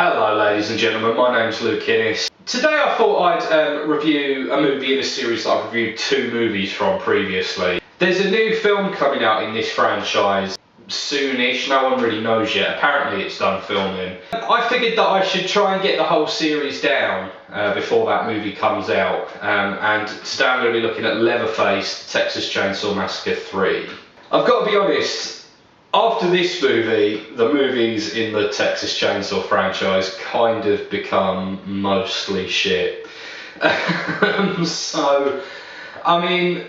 Hello ladies and gentlemen, my name's Luke Innes. Today I thought I'd review a movie in a series that I've reviewed two movies from previously. There's a new film coming out in this franchise soonish, no one really knows yet. Apparently it's done filming. I figured that I should try and get the whole series down before that movie comes out. And today I'm going to be looking at Leatherface, Texas Chainsaw Massacre 3. I've got to be honest, after this movie, the movies in the Texas Chainsaw franchise kind of become mostly shit. So, I mean,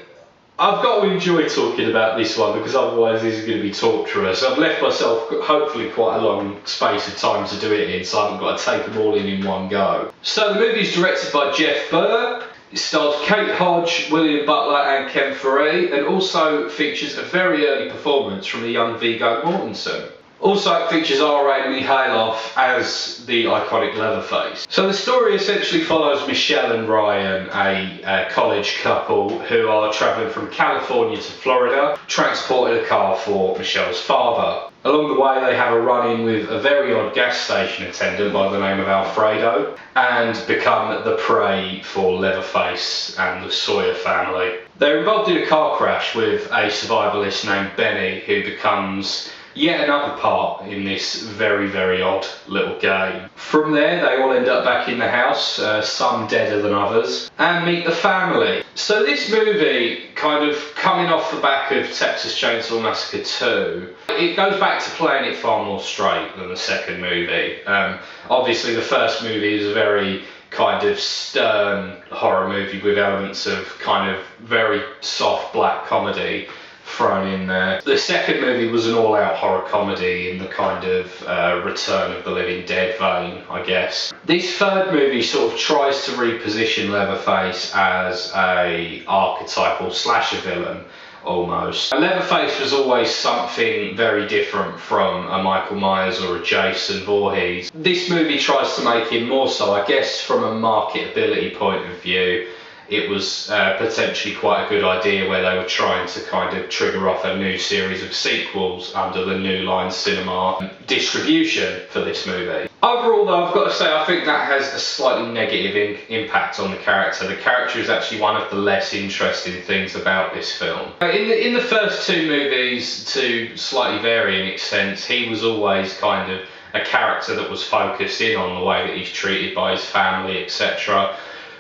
I've got to enjoy talking about this one because otherwise this is going to be torturous. I've left myself hopefully quite a long space of time to do it in, so I haven't got to take them all in one go. So the movie is directed by Jeff Burr. It stars Kate Hodge, William Butler and Ken Foree, and also features a very early performance from the young Viggo Mortensen. Also it features R.A. Mihailov as the iconic Leatherface. So the story essentially follows Michelle and Ryan, a college couple who are travelling from California to Florida, transporting a car for Michelle's father. Along the way they have a run-in with a very odd gas station attendant by the name of Alfredo and become the prey for Leatherface and the Sawyer family. They're involved in a car crash with a survivalist named Benny who becomes yet another part in this very, very odd little game. From there they all end up back in the house, some deader than others, and meet the family. So this movie, kind of coming off the back of Texas Chainsaw Massacre 2, it goes back to playing it far more straight than the second movie. Obviously the first movie is a very kind of stern horror movie with elements of kind of very soft black comedy thrown in there. The second movie was an all-out horror comedy in the kind of Return of the Living Dead vein, I guess. This third movie sort of tries to reposition Leatherface as a archetypal slasher villain, almost. Leatherface was always something very different from a Michael Myers or a Jason Voorhees. This movie tries to make him more so, I guess, from a marketability point of view. It was potentially quite a good idea where they were trying to kind of trigger off a new series of sequels under the New Line Cinema distribution for this movie. Overall though, I've got to say I think that has a slightly negative impact on the character. The character is actually one of the less interesting things about this film. In the first two movies, to slightly varying extents, he was always kind of a character that was focused in on the way that he's treated by his family, etc.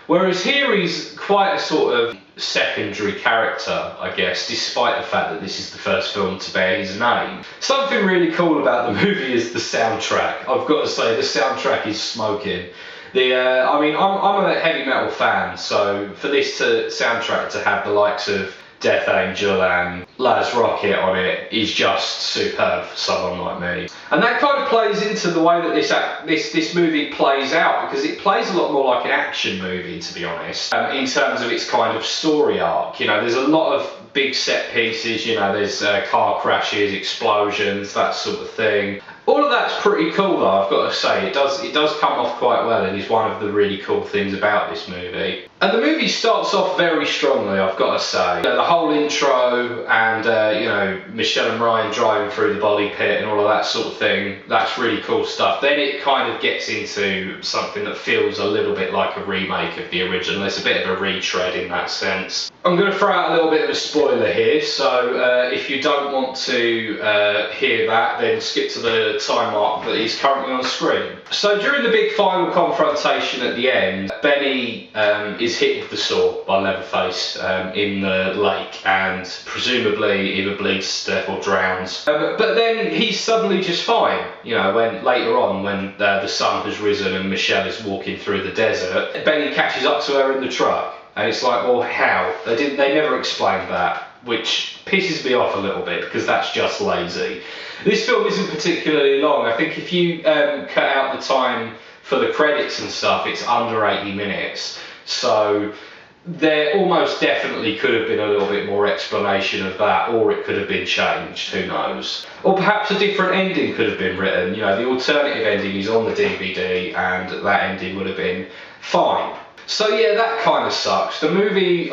Whereas here he's quite a sort of secondary character, I guess, despite the fact that this is the first film to bear his name. Something really cool about the movie is the soundtrack. I've got to say, the soundtrack is smoking. I mean, I'm a heavy metal fan, so for this soundtrack to have the likes of Death Angel and Laz Rocket on it is just superb for someone like me. And that kind of plays into the way that this movie plays out, because it plays a lot more like an action movie, to be honest, in terms of its kind of story arc. You know, there's a lot of big set pieces, you know, there's car crashes, explosions, that sort of thing. All of that's pretty cool though, I've got to say. It does come off quite well and is one of the really cool things about this movie. And the movie starts off very strongly, I've got to say. You know, the whole intro and, you know, Michelle and Ryan driving through the body pit and all of that sort of thing, that's really cool stuff. Then it kind of gets into something that feels a little bit like a remake of the original. There's a bit of a retread in that sense. I'm going to throw out a little bit of a spoiler here, so if you don't want to hear that, then skip to the time mark that is currently on screen. So during the big final confrontation at the end, Benny is hit with the saw by Leatherface in the lake and presumably either bleeds to death or drowns. But then he's suddenly just fine, you know, when later on when the sun has risen and Michelle is walking through the desert, Benny catches up to her in the truck. And it's like, well, how? They never explained that, which pisses me off a little bit because that's just lazy. This film isn't particularly long. I think if you cut out the time for the credits and stuff, it's under 80 minutes. So there almost definitely could have been a little bit more explanation of that, or it could have been changed, who knows. Or perhaps a different ending could have been written. You know, the alternative ending is on the DVD and that ending would have been fine. So yeah, that kind of sucks. The movie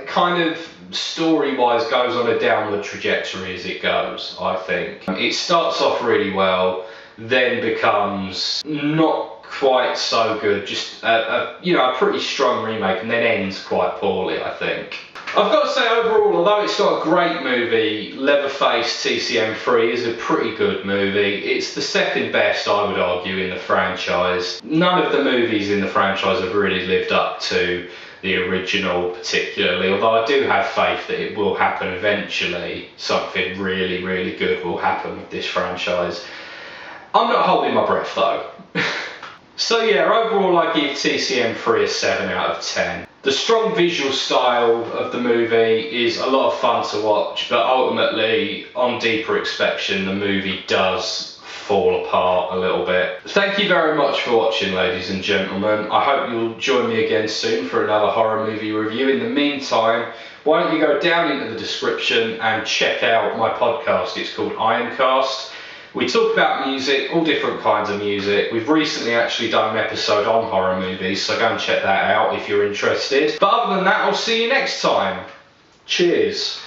kind of story-wise goes on a downward trajectory as it goes, I think. It starts off really well. then becomes not quite so good, just a pretty strong remake, and then ends quite poorly, I think. I've got to say, overall, although it's not a great movie, Leatherface TCM3 is a pretty good movie. It's the second best, I would argue, in the franchise. None of the movies in the franchise have really lived up to the original particularly, although I do have faith that it will happen eventually. Something really, really good will happen with this franchise. I'm not holding my breath though. So yeah, overall I give TCM3 a 7 out of 10. The strong visual style of the movie is a lot of fun to watch, but ultimately, on deeper inspection, the movie does fall apart a little bit. Thank you very much for watching, ladies and gentlemen. I hope you'll join me again soon for another horror movie review. In the meantime, why don't you go down into the description and check out my podcast. It's called Ironcast. We talk about music, all different kinds of music. We've recently actually done an episode on horror movies, so go and check that out if you're interested. But other than that, I'll see you next time. Cheers.